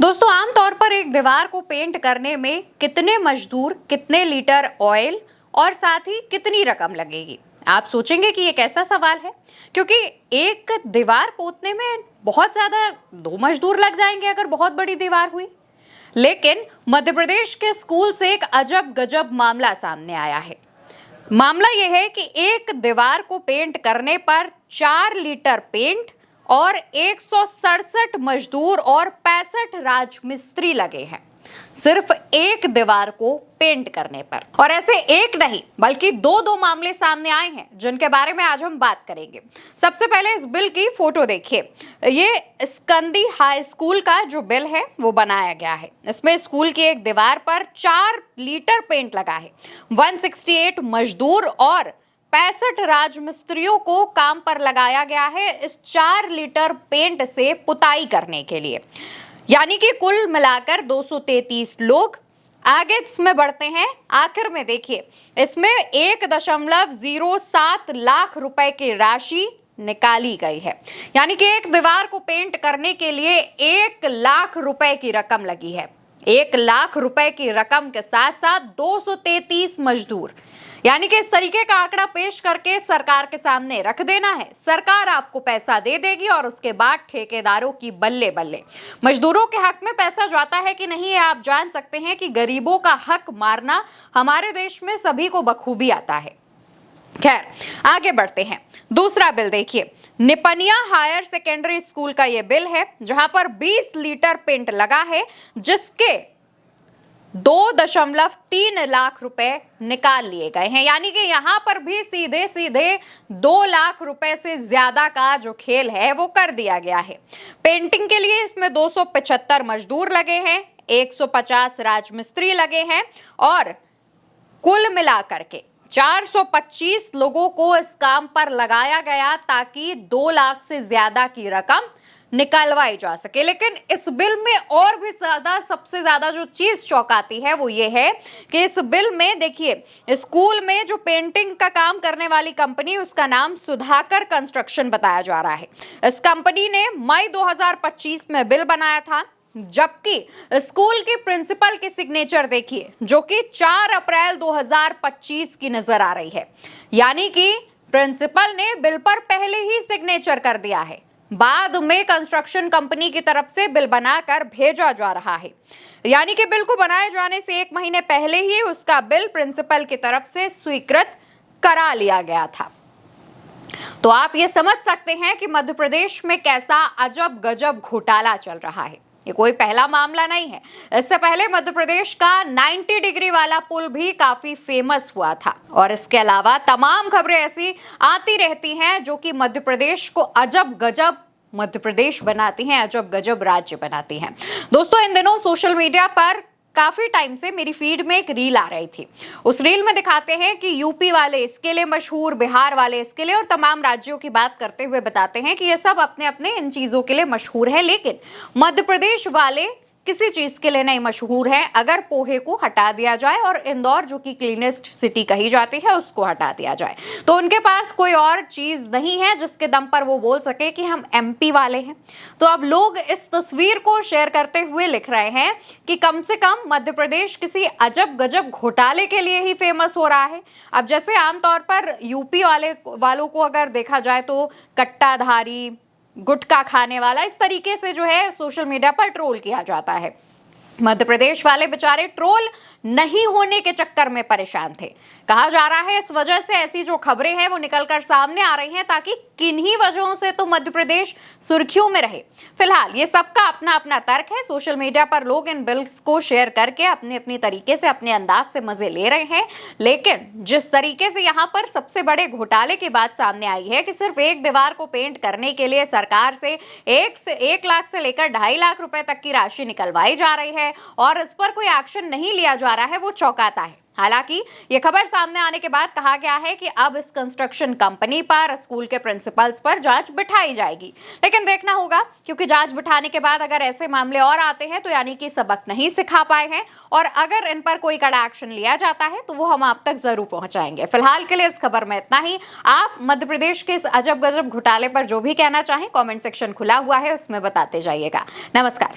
दोस्तों आमतौर पर एक दीवार को पेंट करने में कितने मजदूर, कितने लीटर ऑयल और साथ ही कितनी रकम लगेगी। आप सोचेंगे कि ये कैसा सवाल है, क्योंकि एक दीवार पोतने में बहुत ज्यादा 2 मजदूर लग जाएंगे अगर बहुत बड़ी दीवार हुई। लेकिन मध्य प्रदेश के स्कूल से एक अजब गजब मामला सामने आया है। मामला यह है कि एक दीवार को पेंट करने पर 4 लीटर पेंट और 167 मजदूर और 65 राजमिस्त्री लगे हैं, सिर्फ एक दीवार को पेंट करने पर। और ऐसे एक नहीं बल्कि दो मामले सामने आए हैं जिनके बारे में आज हम बात करेंगे। सबसे पहले इस बिल की फोटो देखिए। ये स्कंदी हाई स्कूल का जो बिल है वो बनाया गया है। इसमें स्कूल की एक दीवार पर 4 लीटर पेंट लगा है। 168 मजदूर और 65 राजमिस्त्रियों को काम पर लगाया गया है इस 4 लीटर पेंट से पुताई करने के लिए, यानी कि कुल मिलाकर 233 लोग। आगे इसमें बढ़ते हैं। आखिर में देखिए, इसमें 1.07 लाख रुपए की राशि निकाली गई है, यानी कि एक दीवार को पेंट करने के लिए 1 लाख रुपए की रकम लगी है। 1 लाख रुपए की रकम के साथ साथ 233 मजदूर, यानी कि इस तरीके का आंकड़ा पेश करके सरकार के सामने रख देना है। सरकार आपको पैसा दे देगी और उसके बाद ठेकेदारों की बल्ले बल्ले। मजदूरों के हक में पैसा जाता है कि नहीं, ये आप जान सकते हैं कि गरीबों का हक मारना हमारे देश में सभी को बखूबी आता है। खैर, आगे बढ़ते हैं। दूसरा बिल देखिए। निपनिया हायर सेकेंडरी स्कूल का यह बिल है, जहां पर 20 लीटर पेंट लगा है, जिसके 2.3 लाख रुपए निकाल लिए गए हैं, यानी कि यहां पर भी सीधे सीधे 2 लाख रुपए से ज्यादा का जो खेल है वो कर दिया गया है। पेंटिंग के लिए इसमें 275 मजदूर लगे हैं, 150 राजमिस्त्री लगे हैं और कुल मिलाकर के 425 लोगों को इस काम पर लगाया गया ताकि 2 लाख से ज्यादा की रकम निकलवाई जा सके। लेकिन इस बिल में और भी सबसे ज्यादा जो चीज चौंकाती है वो ये है कि इस बिल में देखिए, स्कूल में जो पेंटिंग का काम करने वाली कंपनी, उसका नाम सुधाकर कंस्ट्रक्शन बताया जा रहा है। इस कंपनी ने मई 2025 में बिल बनाया था, जबकि स्कूल की प्रिंसिपल की सिग्नेचर देखिए, जो कि 4 अप्रैल 2025 की नजर आ रही है। यानी कि प्रिंसिपल ने बिल पर पहले ही सिग्नेचर कर दिया है, बाद में कंस्ट्रक्शन कंपनी की तरफ से बिल बनाकर भेजा जा रहा है। यानी कि बिल को बनाए जाने से 1 महीने पहले ही उसका बिल प्रिंसिपल की तरफ से स्वीकृत करा लिया गया था। तो आप ये समझ सकते हैं कि मध्य प्रदेश में कैसा अजब गजब घोटाला चल रहा है। ये कोई पहला मामला नहीं है। इससे पहले मध्य प्रदेश का 90 डिग्री वाला पुल भी काफी फेमस हुआ था, और इसके अलावा तमाम खबरें ऐसी आती रहती हैं जो कि मध्य प्रदेश को अजब गजब मध्य प्रदेश बनाती हैं, अजब गजब राज्य बनाती हैं। दोस्तों, इन दिनों सोशल मीडिया पर काफी टाइम से मेरी फीड में एक रील आ रही थी। उस रील में दिखाते हैं कि यूपी वाले इसके लिए मशहूर, बिहार वाले इसके लिए, और तमाम राज्यों की बात करते हुए बताते हैं कि ये सब अपने अपने इन चीजों के लिए मशहूर है, लेकिन मध्य प्रदेश वाले किसी चीज के लिए नहीं मशहूर है। अगर पोहे को हटा दिया जाए और इंदौर, जो कि क्लीनेस्ट सिटी कही जाती है, उसको हटा दिया जाए, तो उनके पास कोई और चीज नहीं है जिसके दम पर वो बोल सके कि हम एमपी वाले हैं। तो अब लोग इस तस्वीर को शेयर करते हुए लिख रहे हैं कि कम से कम मध्य प्रदेश किसी अजब गजब घोटाले के लिए ही फेमस हो रहा है। अब जैसे आमतौर पर यूपी वालों को अगर देखा जाए तो कट्टाधारी, गुटखा खाने वाला, इस तरीके से जो है सोशल मीडिया पर ट्रोल किया जाता है। मध्य प्रदेश वाले बेचारे ट्रोल नहीं होने के चक्कर में परेशान थे। कहा जा रहा है इस वजह से ऐसी जो खबरें हैं वो निकलकर सामने आ रही हैं, ताकि किन्हीं वजहों से तो मध्य प्रदेश सुर्खियों में रहे। फिलहाल ये सबका अपना अपना तर्क है। सोशल मीडिया पर लोग इन बिल्स को शेयर करके अपने अपने तरीके से, अपने अंदाज से मजे ले रहे हैं। लेकिन जिस तरीके से यहाँ पर सबसे बड़े घोटाले की बात सामने आई है कि सिर्फ एक दीवार को पेंट करने के लिए सरकार से 1 लाख से लेकर 2.5 लाख रुपए तक की राशि निकलवाई जा रही है और इस पर कोई एक्शन नहीं लिया जा रहा है, वो चौंकाता है। हालांकि ये खबर सामने आने के बाद कहा गया है कि अब इस कंस्ट्रक्शन कंपनी पर, स्कूल के प्रिंसिपल्स पर जांच बिठाई जाएगी। लेकिन देखना होगा, क्योंकि जांच बिठाने के बाद अगर ऐसे मामले और आते हैं तो यानी कि सबक नहीं सिखा पाए हैं, और अगर इन पर कोई कड़ा एक्शन लिया जाता है तो वो हम आप तक जरूर पहुंचाएंगे। फिलहाल के लिए इस खबर में इतना ही। आप मध्य प्रदेश के इस अजब गजब घोटाले पर जो भी कहना चाहें, कॉमेंट सेक्शन खुला हुआ है, उसमें बताते जाइएगा। नमस्कार।